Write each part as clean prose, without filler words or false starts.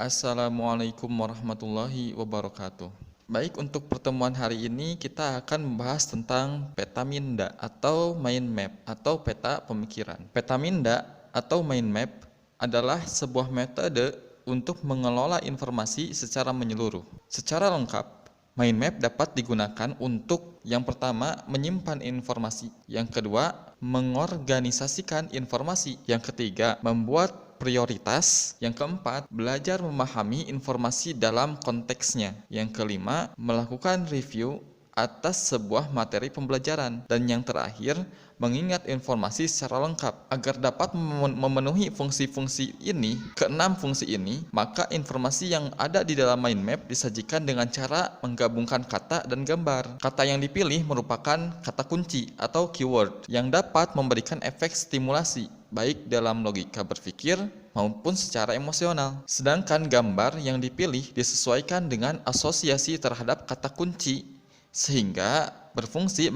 Assalamualaikum warahmatullahi wabarakatuh. Baik, untuk pertemuan hari ini kita akan membahas tentang peta minda atau mind map atau peta pemikiran. Peta minda atau mind map adalah sebuah metode untuk mengelola informasi secara menyeluruh. Secara lengkap, mind map dapat digunakan untuk yang pertama menyimpan informasi, yang kedua mengorganisasikan informasi, yang ketiga membuat prioritas, yang keempat belajar memahami informasi dalam konteksnya, yang kelima melakukan review atas sebuah materi pembelajaran, dan yang terakhir mengingat informasi secara lengkap. Agar dapat memenuhi fungsi-fungsi ini, keenam fungsi ini, maka informasi yang ada di dalam mind map disajikan dengan cara menggabungkan kata dan gambar. Kata yang dipilih merupakan kata kunci atau keyword yang dapat memberikan efek stimulasi baik dalam logika berpikir maupun secara emosional. Sedangkan gambar yang dipilih disesuaikan dengan asosiasi terhadap kata kunci sehingga berfungsi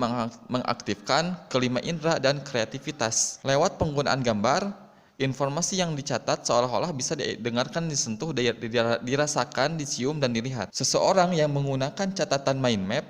mengaktifkan kelima indera dan kreativitas. Lewat penggunaan gambar, informasi yang dicatat seolah-olah bisa didengarkan, disentuh, dirasakan, dicium, dan dilihat. Seseorang yang menggunakan catatan mind map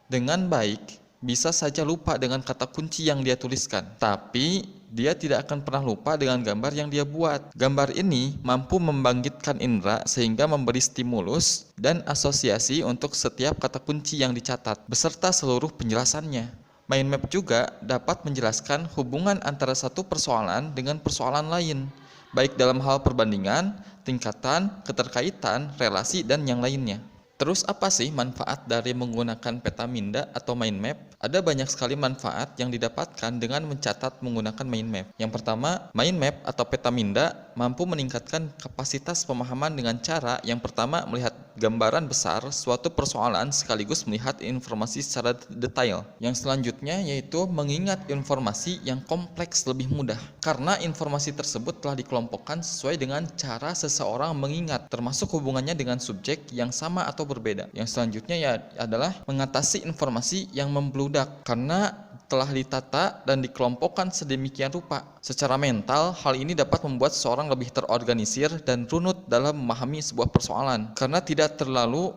dengan baik bisa saja lupa dengan kata kunci yang dia tuliskan, tapi dia tidak akan pernah lupa dengan gambar yang dia buat. Gambar ini mampu membangkitkan indera sehingga memberi stimulus dan asosiasi untuk setiap kata kunci yang dicatat, beserta seluruh penjelasannya. Mind map juga dapat menjelaskan hubungan antara satu persoalan dengan persoalan lain, baik dalam hal perbandingan, tingkatan, keterkaitan, relasi, dan yang lainnya. Terus apa sih manfaat dari menggunakan peta minda atau mind map? Ada banyak sekali manfaat yang didapatkan dengan mencatat menggunakan mind map. Yang pertama, mind map atau peta minda mampu meningkatkan kapasitas pemahaman dengan cara yang pertama melihat gambaran besar suatu persoalan sekaligus melihat informasi secara detail. Yang selanjutnya yaitu mengingat informasi yang kompleks lebih mudah, karena informasi tersebut telah dikelompokkan sesuai dengan cara seseorang mengingat, termasuk hubungannya dengan subjek yang sama atau berbeda. Yang selanjutnya ya adalah mengatasi informasi yang membludak, karena telah ditata dan dikelompokkan sedemikian rupa. Secara mental, hal ini dapat membuat seseorang lebih terorganisir dan runut dalam memahami sebuah persoalan, karena tidak terlalu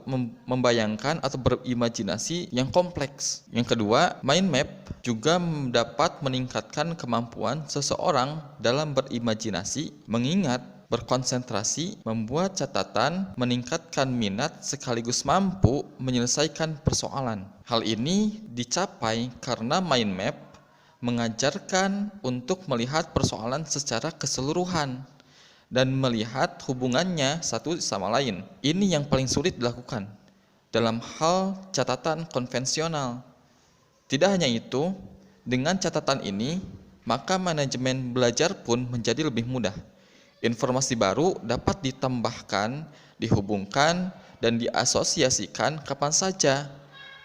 membayangkan atau berimajinasi yang kompleks. Yang kedua, mind map juga dapat meningkatkan kemampuan seseorang dalam berimajinasi, mengingat, berkonsentrasi, membuat catatan, meningkatkan minat, sekaligus mampu menyelesaikan persoalan. Hal ini dicapai karena mind map mengajarkan untuk melihat persoalan secara keseluruhan dan melihat hubungannya satu sama lain. Ini yang paling sulit dilakukan dalam hal catatan konvensional. Tidak hanya itu, dengan catatan ini, maka manajemen belajar pun menjadi lebih mudah. Informasi baru dapat ditambahkan, dihubungkan, dan diasosiasikan kapan saja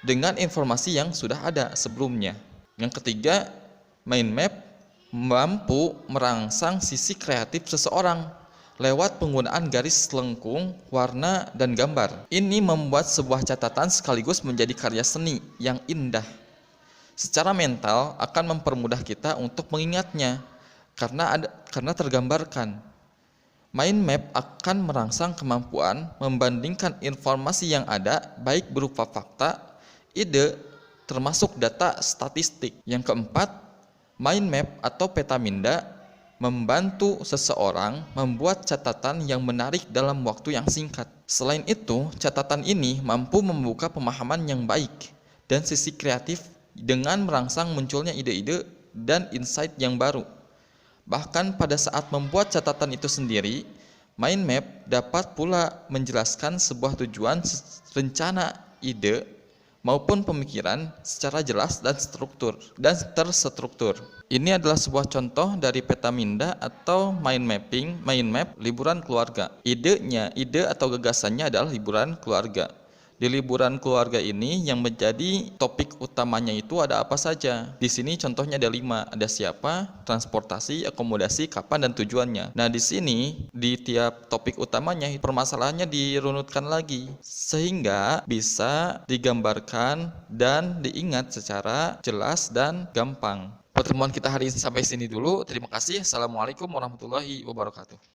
dengan informasi yang sudah ada sebelumnya. Yang ketiga, mind map mampu merangsang sisi kreatif seseorang lewat penggunaan garis lengkung, warna, dan gambar. Ini membuat sebuah catatan sekaligus menjadi karya seni yang indah. Secara mental akan mempermudah kita untuk mengingatnya karena tergambarkan. Mind map akan merangsang kemampuan membandingkan informasi yang ada, baik berupa fakta, ide, termasuk data statistik. Yang keempat, mind map atau peta minda membantu seseorang membuat catatan yang menarik dalam waktu yang singkat. Selain itu, catatan ini mampu membuka pemahaman yang baik dan sisi kreatif dengan merangsang munculnya ide-ide dan insight yang baru. Bahkan pada saat membuat catatan itu sendiri, mind map dapat pula menjelaskan sebuah tujuan, rencana, ide, maupun pemikiran secara jelas dan terstruktur. Ini adalah sebuah contoh dari peta minda atau mind map liburan keluarga. Ide atau gagasannya adalah liburan keluarga. Di liburan keluarga ini yang menjadi topik utamanya itu ada apa saja? Di sini contohnya ada 5, ada siapa, transportasi, akomodasi, kapan, dan tujuannya. Nah, di sini di tiap topik utamanya permasalahannya dirunutkan lagi sehingga bisa digambarkan dan diingat secara jelas dan gampang. Pertemuan kita hari ini sampai sini dulu. Terima kasih. Assalamualaikum warahmatullahi wabarakatuh.